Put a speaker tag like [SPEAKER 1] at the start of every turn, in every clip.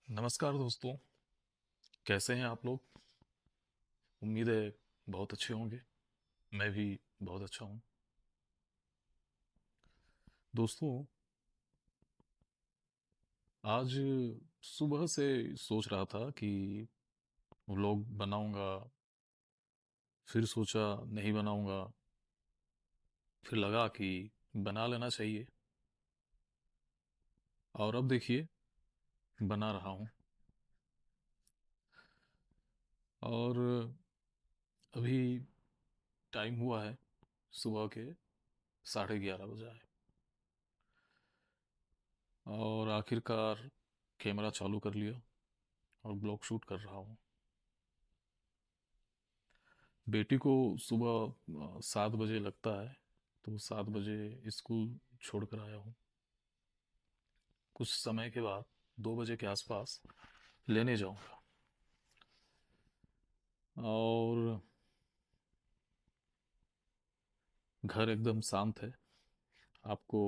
[SPEAKER 1] नमस्कार दोस्तों। कैसे हैं आप लोग? उम्मीद है बहुत अच्छे होंगे। मैं भी बहुत अच्छा हूँ। दोस्तों, आज सुबह से सोच रहा था कि व्लॉग बनाऊंगा। फिर सोचा नहीं बनाऊंगा। फिर लगा कि बना लेना चाहिए। और अब देखिए, बना रहा हूँ। और अभी टाइम हुआ है सुबह के 11:30 बजा है। और आखिरकार कैमरा चालू कर लिया और ब्लॉग शूट कर रहा हूँ। बेटी को सुबह 7 बजे लगता है, तो 7 बजे स्कूल छोड़ कर आया हूँ। कुछ समय के बाद 2 बजे के आसपास लेने जाऊंगा। और घर एकदम शांत है। आपको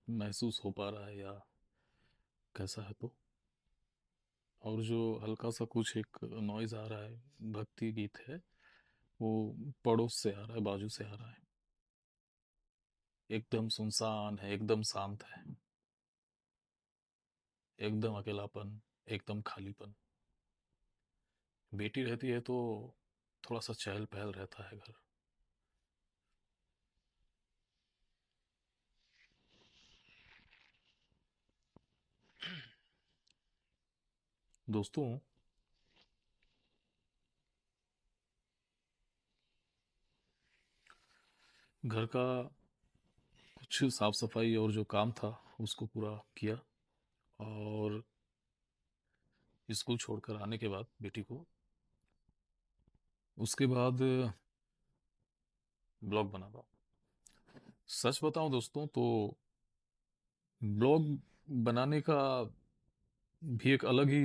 [SPEAKER 1] महसूस हो पा रहा है या कैसा है तो? और जो हल्का सा कुछ एक नॉइज आ रहा है, भक्ति गीत है, वो पड़ोस से आ रहा है, बाजू से आ रहा है। एकदम सुनसान है, एकदम शांत है, एकदम अकेलापन, एकदम खालीपन। बेटी रहती है तो थोड़ा सा चहल पहल रहता है घर। दोस्तों, घर का कुछ साफ सफाई और जो काम था उसको पूरा किया। और स्कूल छोड़कर आने के बाद बेटी को, उसके बाद ब्लॉग बना रहा हूँ। सच बताऊं दोस्तों तो ब्लॉग बनाने का भी एक अलग ही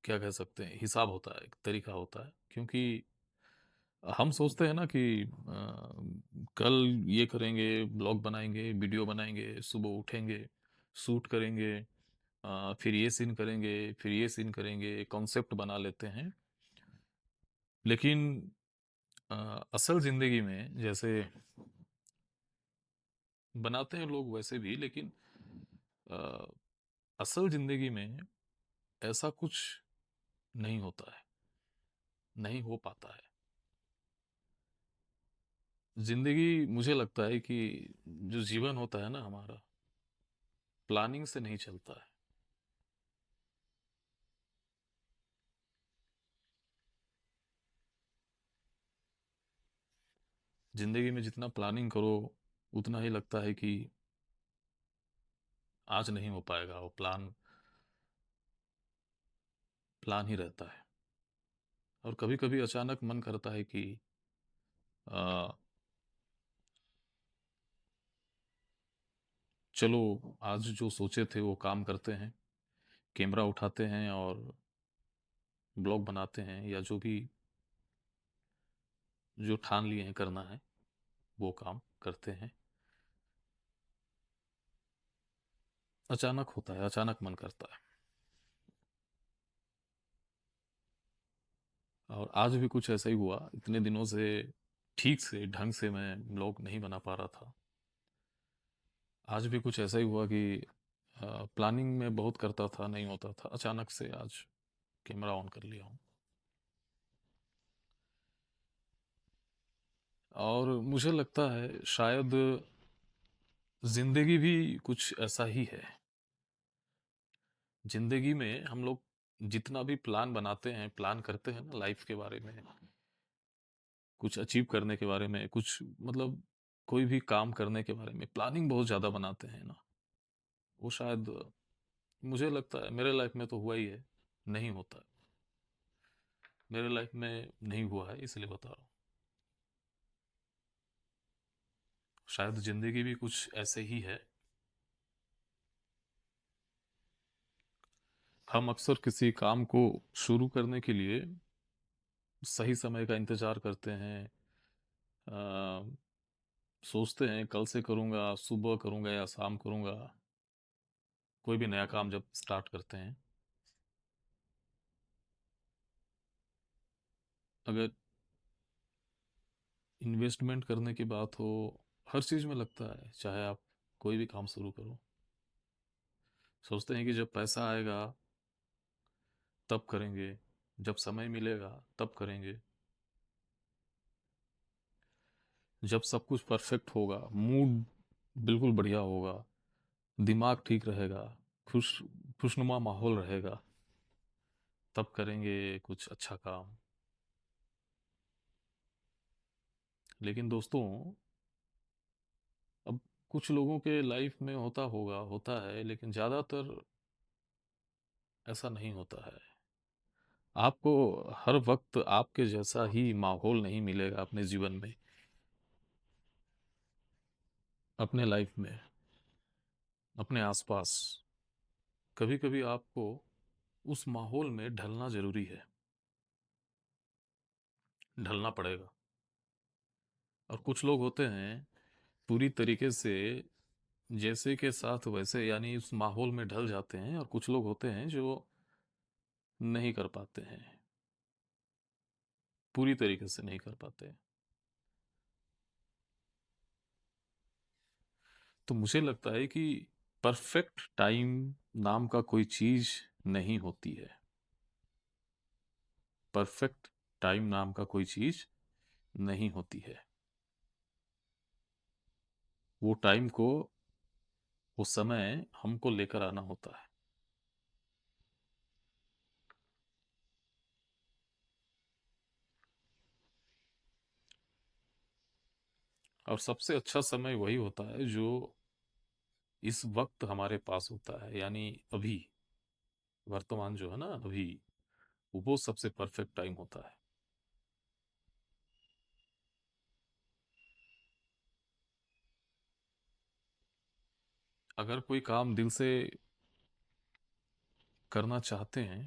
[SPEAKER 1] क्या कह सकते हैं, हिसाब होता है, एक तरीका होता है। क्योंकि हम सोचते हैं ना कि कल ये करेंगे, ब्लॉग बनाएंगे, वीडियो बनाएंगे, सुबह उठेंगे, शूट करेंगे, फिर ये सीन करेंगे, फिर ये सीन करेंगे, कॉन्सेप्ट बना लेते हैं। लेकिन असल जिंदगी में जैसे बनाते हैं लोग वैसे भी, लेकिन अ, असल जिंदगी में ऐसा कुछ नहीं होता है, नहीं हो पाता है। जिंदगी, मुझे लगता है कि जो जीवन होता है ना हमारा, प्लानिंग से नहीं चलता है। जिंदगी में जितना प्लानिंग करो उतना ही लगता है कि आज नहीं हो पाएगा। वो प्लान प्लान ही रहता है। और कभी कभी अचानक मन करता है कि आ, चलो, आज जो सोचे थे वो काम करते हैं, कैमरा उठाते हैं और ब्लॉग बनाते हैं, या जो भी जो ठान लिए हैं करना है वो काम करते हैं। अचानक होता है, अचानक मन करता है। और आज भी कुछ ऐसा ही हुआ। इतने दिनों से ठीक से ढंग से मैं ब्लॉग नहीं बना पा रहा था। आज भी कुछ ऐसा ही हुआ कि प्लानिंग में बहुत करता था, नहीं होता था। अचानक से आज कैमरा ऑन कर लिया हूँ। और मुझे लगता है शायद जिंदगी भी कुछ ऐसा ही है। जिंदगी में हम लोग जितना भी प्लान बनाते हैं, प्लान करते हैं ना लाइफ के बारे में, कुछ अचीव करने के बारे में, कुछ मतलब कोई भी काम करने के बारे में प्लानिंग बहुत ज्यादा बनाते हैं ना, वो शायद, मुझे लगता है मेरे लाइफ में तो हुआ ही है, नहीं होता है। मेरे लाइफ में नहीं हुआ है, इसलिए बता रहा हूँ। शायद जिंदगी भी कुछ ऐसे ही है। हम अक्सर किसी काम को शुरू करने के लिए सही समय का इंतजार करते हैं। अ, सोचते हैं कल से करूँगा, सुबह करूँगा या शाम करूँगा। कोई भी नया काम जब स्टार्ट करते हैं अगर इन्वेस्टमेंट करने की बात हो, हर चीज़ में लगता है। चाहे आप कोई भी काम शुरू करो, सोचते हैं कि जब पैसा आएगा तब करेंगे, जब समय मिलेगा तब करेंगे, जब सब कुछ परफेक्ट होगा, मूड बिल्कुल बढ़िया होगा, दिमाग ठीक रहेगा, खुश खुशनुमा माहौल रहेगा, तब करेंगे कुछ अच्छा काम। लेकिन दोस्तों, अब कुछ लोगों के लाइफ में होता है, लेकिन ज़्यादातर ऐसा नहीं होता है। आपको हर वक्त आपके जैसा ही माहौल नहीं मिलेगा अपने जीवन में, अपने लाइफ में, अपने आसपास। कभी कभी आपको उस माहौल में ढलना जरूरी है, ढलना पड़ेगा। और कुछ लोग होते हैं पूरी तरीके से जैसे के साथ वैसे, यानी उस माहौल में ढल जाते हैं, और कुछ लोग होते हैं जो नहीं कर पाते हैं, पूरी तरीके से नहीं कर पाते। तो मुझे लगता है कि परफेक्ट टाइम नाम का कोई चीज नहीं होती है। परफेक्ट टाइम नाम का कोई चीज नहीं होती है। वो टाइम को, वो समय हमको लेकर आना होता है। और सबसे अच्छा समय वही होता है जो इस वक्त हमारे पास होता है, यानी अभी, वर्तमान जो है ना, अभी, वो सबसे परफेक्ट टाइम होता है। अगर कोई काम दिल से करना चाहते हैं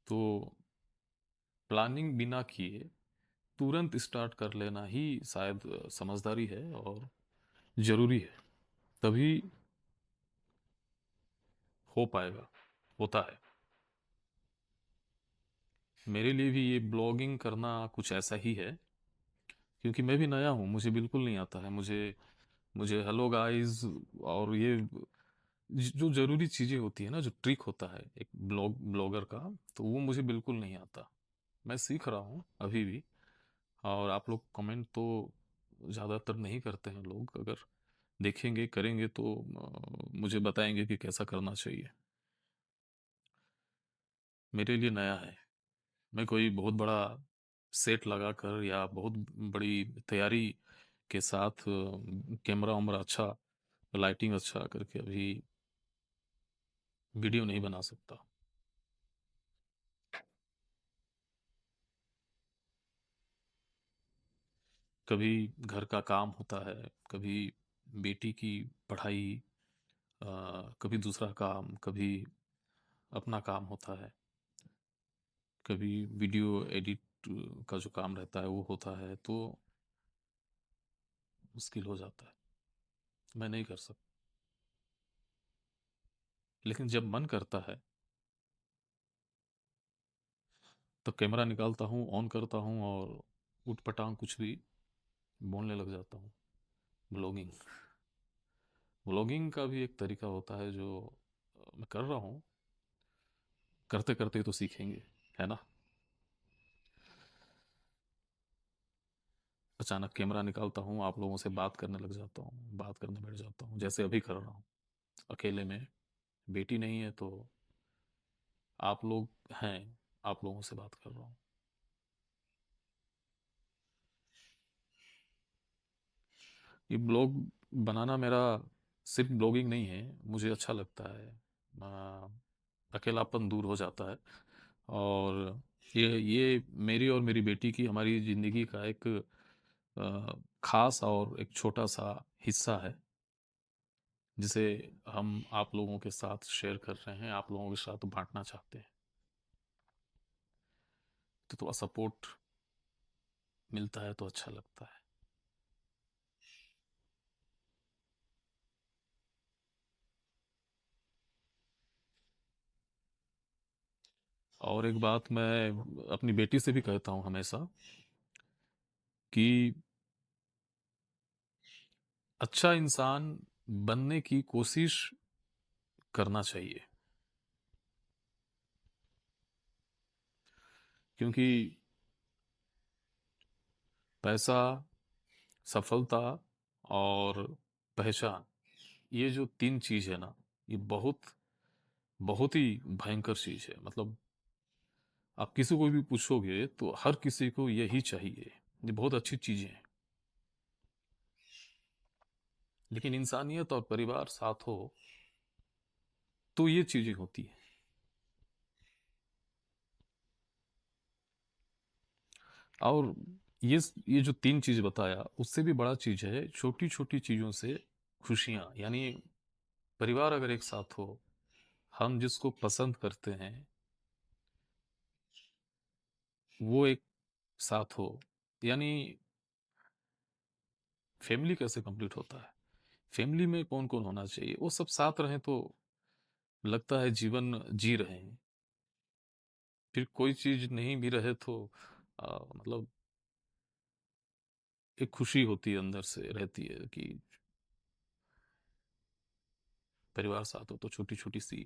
[SPEAKER 1] तो प्लानिंग बिना किए तुरंत स्टार्ट कर लेना ही शायद समझदारी है और जरूरी है। तभी हो पाएगा, होता है। मेरे लिए भी ये ब्लॉगिंग करना कुछ ऐसा ही है, क्योंकि मैं भी नया हूँ, मुझे बिल्कुल नहीं आता है। मुझे मुझे हेलो गाइस और ये जो जरूरी चीजें होती है ना, जो ट्रिक होता है एक ब्लॉगर का, तो वो मुझे बिल्कुल नहीं आता। मैं सीख रहा हूँ अभी भी। और आप लोग कमेंट तो ज़्यादातर नहीं करते हैं लोग। अगर देखेंगे करेंगे तो मुझे बताएंगे कि कैसा करना चाहिए। मेरे लिए नया है। मैं कोई बहुत बड़ा सेट लगाकर या बहुत बड़ी तैयारी के साथ कैमरा वैमरा अच्छा, लाइटिंग अच्छा करके अभी वीडियो नहीं बना सकता। कभी घर का काम होता है, कभी बेटी की पढ़ाई, कभी दूसरा काम, कभी अपना काम होता है, कभी वीडियो एडिट का जो काम रहता है वो होता है, तो मुश्किल हो जाता है। मैं नहीं कर सकता। लेकिन जब मन करता है तो कैमरा निकालता हूँ, ऑन करता हूँ और उटपटांग कुछ भी बोलने लग जाता हूँ। ब्लॉगिंग, ब्लॉगिंग का भी एक तरीका होता है जो मैं कर रहा हूँ। करते करते तो सीखेंगे, है ना। अचानक कैमरा निकालता हूँ, आप लोगों से बात करने लग जाता हूँ, बात करने बैठ जाता हूँ, जैसे अभी कर रहा हूँ अकेले में। बेटी नहीं है तो आप लोग हैं, आप लोगों से बात कर रहा हूँ। ये ब्लॉग बनाना मेरा सिर्फ ब्लॉगिंग नहीं है, मुझे अच्छा लगता है। आ, अकेलापन दूर हो जाता है। और ये मेरी और मेरी बेटी की, हमारी ज़िंदगी का एक खास और एक छोटा सा हिस्सा है, जिसे हम आप लोगों के साथ शेयर कर रहे हैं, आप लोगों के साथ बांटना चाहते हैं। तो थोड़ा सपोर्ट मिलता है तो अच्छा लगता है। और एक बात मैं अपनी बेटी से भी कहता हूँ हमेशा कि अच्छा इंसान बनने की कोशिश करना चाहिए, क्योंकि पैसा, सफलता और पहचान, ये जो तीन चीज है ना, ये बहुत बहुत ही भयंकर चीज है। मतलब आप किसी को भी पूछोगे तो हर किसी को यही चाहिए। ये बहुत अच्छी चीजें हैं, लेकिन इंसानियत और परिवार साथ हो तो ये चीजें होती हैं। और ये जो तीन चीज बताया, उससे भी बड़ा चीज है छोटी छोटी चीजों से खुशियां। यानी परिवार अगर एक साथ हो, हम जिसको पसंद करते हैं वो एक साथ हो, यानी फैमिली कैसे कंप्लीट होता है? फैमिली में कौन कौन होना चाहिए? वो सब साथ रहें तो लगता है जीवन जी रहे हैं। फिर कोई चीज नहीं भी रहे तो मतलब एक खुशी होती है, अंदर से रहती है कि परिवार साथ हो तो छोटी छोटी सी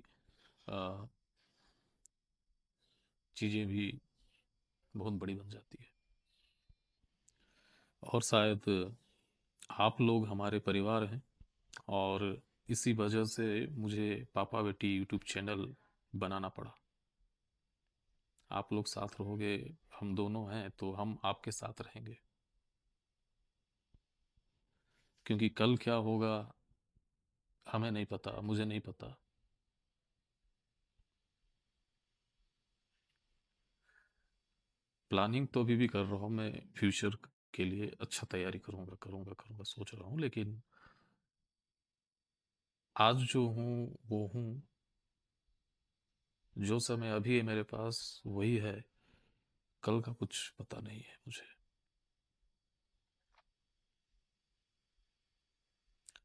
[SPEAKER 1] आ, चीजें भी बहुत बड़ी बन जाती है। और शायद आप लोग हमारे परिवार हैं, और इसी वजह से मुझे पापा बेटी यूट्यूब चैनल बनाना पड़ा। आप लोग साथ रहोगे, हम दोनों हैं तो हम आपके साथ रहेंगे, क्योंकि कल क्या होगा हमें नहीं पता, मुझे नहीं पता। प्लानिंग तो अभी भी कर रहा हूँ मैं, फ्यूचर के लिए अच्छा तैयारी करूँगा करूँगा करूँगा सोच रहा हूँ, लेकिन आज जो हूँ वो हूँ। जो समय अभी है मेरे पास वही है, कल का कुछ पता नहीं है मुझे।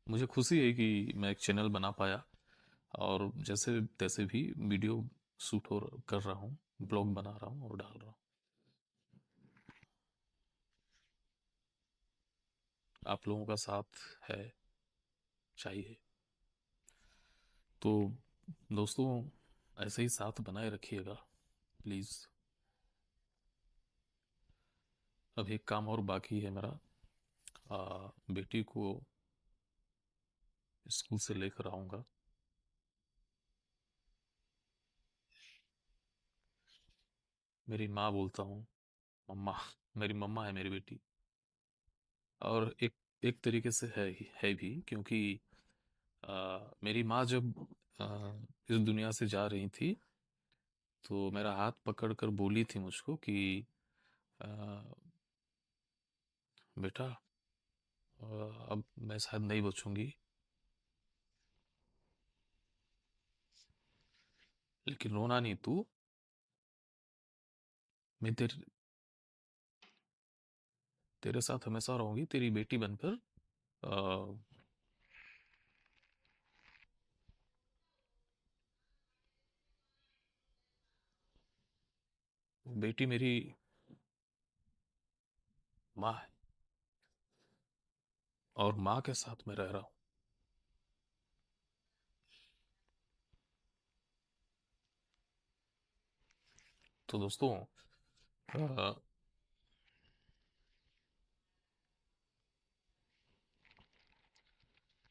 [SPEAKER 1] मुझे खुशी है कि मैं एक चैनल बना पाया, और जैसे तैसे भी वीडियो शूट कर रहा हूँ, ब्लॉग बना रहा हूँ और डाल रहा हूँ। आप लोगों का साथ है, चाहिए। तो दोस्तों, ऐसे ही साथ बनाए रखिएगा प्लीज़। अब एक काम और बाकी है मेरा, बेटी को स्कूल से लेकर आऊँगा। मेरी माँ बोलता हूँ, मम्मा। मेरी मम्मा है मेरी बेटी। और एक तरीके से है भी, क्योंकि मेरी माँ जब इस दुनिया से जा रही थी तो मेरा हाथ पकड़ कर बोली थी मुझको कि अ, बेटा, अब मैं शायद नहीं बचूंगी, लेकिन रोना नहीं तू। मैं तेरे साथ हमेशा रहूंगी, तेरी बेटी बनकर। अ, बेटी मेरी माँ है, और माँ के साथ मैं रह रहा हूँ। तो दोस्तों, अ,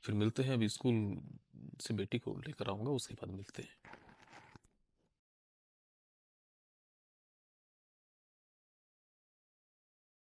[SPEAKER 1] फिर मिलते हैं। अभी स्कूल से बेटी को लेकर आऊंगा, उसके बाद मिलते हैं।